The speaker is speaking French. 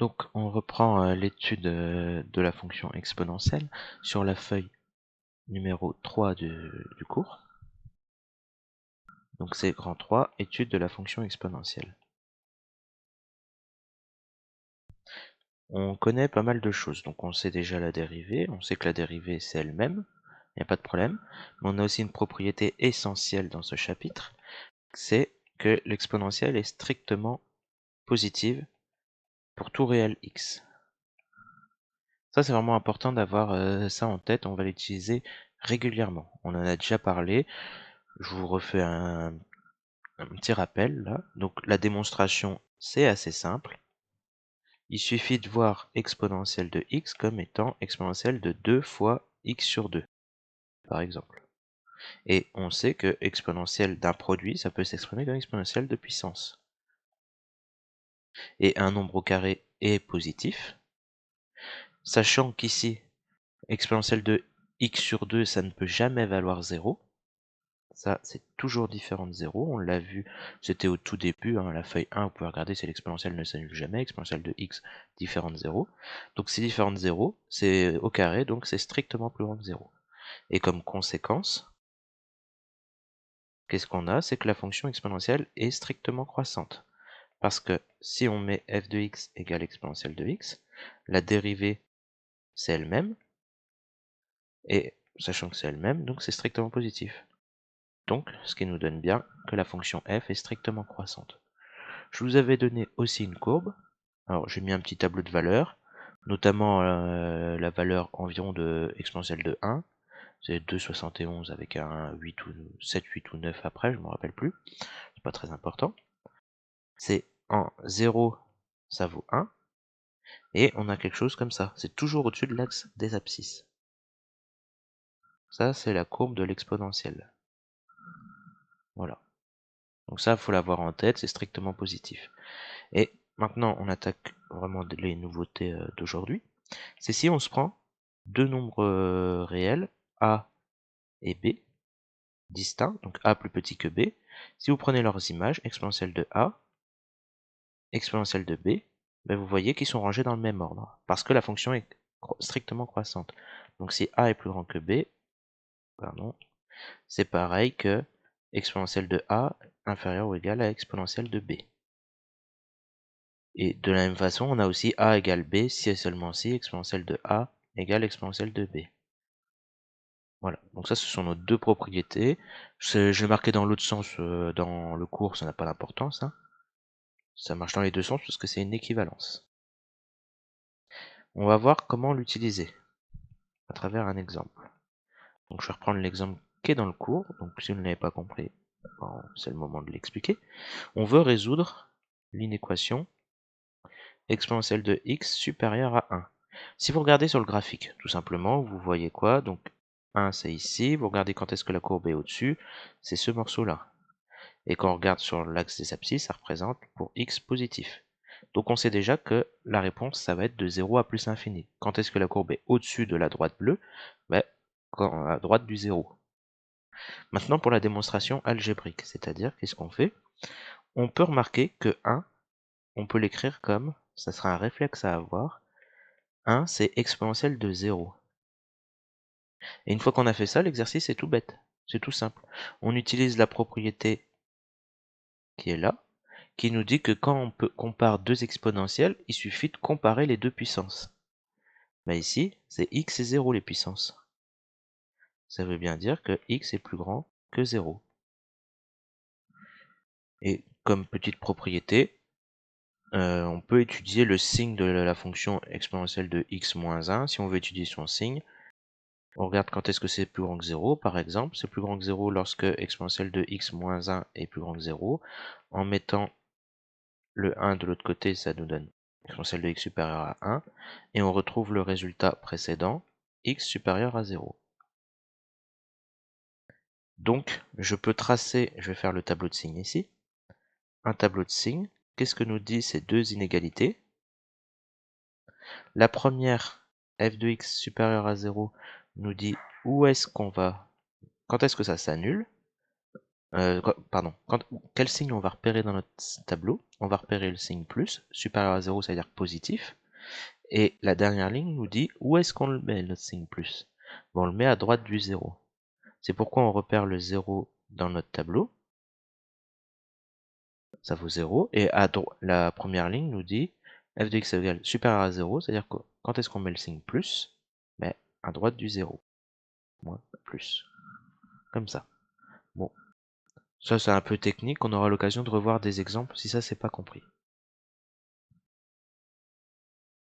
Donc on reprend l'étude de la fonction exponentielle sur la feuille numéro 3 du cours. Donc c'est grand 3, étude de la fonction exponentielle. On connaît pas mal de choses, donc on sait déjà la dérivée, on sait que la dérivée c'est elle-même, il n'y a pas de problème. Mais on a aussi une propriété essentielle dans ce chapitre, c'est que l'exponentielle est strictement positive pour tout réel x. Ça c'est vraiment important d'avoir ça en tête, on va l'utiliser régulièrement. On en a déjà parlé, je vous refais un petit rappel là. Donc la démonstration c'est assez simple. Il suffit de voir exponentielle de x comme étant exponentielle de 2 fois x sur 2, par exemple. Et on sait que exponentielle d'un produit, ça peut s'exprimer comme exponentielle de puissance. Et un nombre au carré est positif, sachant qu'ici, exponentielle de x sur 2, ça ne peut jamais valoir 0. Ça, c'est toujours différent de 0. On l'a vu, c'était au tout début, hein, la feuille 1, vous pouvez regarder, c'est l'exponentielle ne s'annule jamais, exponentielle de x différent de 0. Donc c'est différent de 0, c'est au carré, donc c'est strictement plus grand que 0. Et comme conséquence, qu'est-ce qu'on a? C'est que la fonction exponentielle est strictement croissante. Parce que si on met f de x égale exponentielle de x, la dérivée, c'est elle-même, et sachant que c'est elle-même, donc c'est strictement positif. Donc, ce qui nous donne bien que la fonction f est strictement croissante. Je vous avais donné aussi une courbe. Alors, j'ai mis un petit tableau de valeurs, notamment la valeur environ de exponentielle de 1. C'est 2,71 avec un 8 ou 7, 8 ou 9 après, je ne me rappelle plus. C'est pas très important. C'est en 0, ça vaut 1. Et on a quelque chose comme ça. C'est toujours au-dessus de l'axe des abscisses. Ça, c'est la courbe de l'exponentielle. Voilà. Donc ça, il faut l'avoir en tête, c'est strictement positif. Et maintenant, on attaque vraiment les nouveautés d'aujourd'hui. C'est si on se prend deux nombres réels, A et B, distincts, donc A plus petit que B. Si vous prenez leurs images, exponentielle de A, exponentielle de B, ben vous voyez qu'ils sont rangés dans le même ordre, parce que la fonction est strictement croissante. Donc si A est plus grand que B, pardon, c'est pareil que exponentielle de A inférieur ou égal à exponentielle de B. Et de la même façon, on a aussi A égale B si et seulement si exponentielle de A égale exponentielle de B. Voilà, donc ça ce sont nos deux propriétés. Je l'ai marqué dans l'autre sens dans le cours, ça n'a pas d'importance, hein. Ça marche dans les deux sens parce que c'est une équivalence. On va voir comment l'utiliser à travers un exemple. Donc je vais reprendre l'exemple qui est dans le cours, donc si vous ne l'avez pas compris, bon, c'est le moment de l'expliquer. On veut résoudre l'inéquation exponentielle de x supérieure à 1. Si vous regardez sur le graphique, tout simplement, vous voyez quoi? Donc 1 c'est ici, vous regardez quand est-ce que la courbe est au-dessus, c'est ce morceau-là. Et quand on regarde sur l'axe des abscisses, ça représente pour x positif. Donc on sait déjà que la réponse, ça va être de 0 à plus infini. Quand est-ce que la courbe est au-dessus de la droite bleue? Ben, à droite du 0. Maintenant pour la démonstration algébrique, c'est-à-dire qu'est-ce qu'on fait? On peut remarquer que 1, on peut l'écrire comme, ça sera un réflexe à avoir, 1 c'est exponentielle de 0. Et une fois qu'on a fait ça, l'exercice est tout bête, c'est tout simple. On utilise la propriété qui est là, qui nous dit que quand on compare deux exponentielles, il suffit de comparer les deux puissances. Mais ici, c'est x et 0 les puissances. Ça veut bien dire que x est plus grand que 0. Et comme petite propriété, on peut étudier le signe de la fonction exponentielle de x moins 1. Si on veut étudier son signe, on regarde quand est-ce que c'est plus grand que 0, par exemple. C'est plus grand que 0 lorsque exponentielle de x moins 1 est plus grand que 0. En mettant le 1 de l'autre côté, ça nous donne exponentielle de x supérieur à 1. Et on retrouve le résultat précédent, x supérieur à 0. Donc, je peux tracer, je vais faire le tableau de signes ici. Un tableau de signes, qu'est-ce que nous dit ces deux inégalités? La première, f de x supérieur à 0, nous dit où est-ce qu'on va, quand est-ce que ça s'annule. Pardon, quel signe on va repérer dans notre tableau? On va repérer le signe plus, supérieur à 0, ça veut dire positif. Et la dernière ligne nous dit où est-ce qu'on le met, notre signe plus. Bon, on le met à droite du 0. C'est pourquoi on repère le 0 dans notre tableau. Ça vaut 0. Et la première ligne nous dit f de x égale supérieur à 0, c'est-à-dire que quand est-ce qu'on met le signe plus? Ben, à droite du 0. Moins, plus. Comme ça. Bon. Ça, c'est un peu technique. On aura l'occasion de revoir des exemples si ça, c'est pas compris.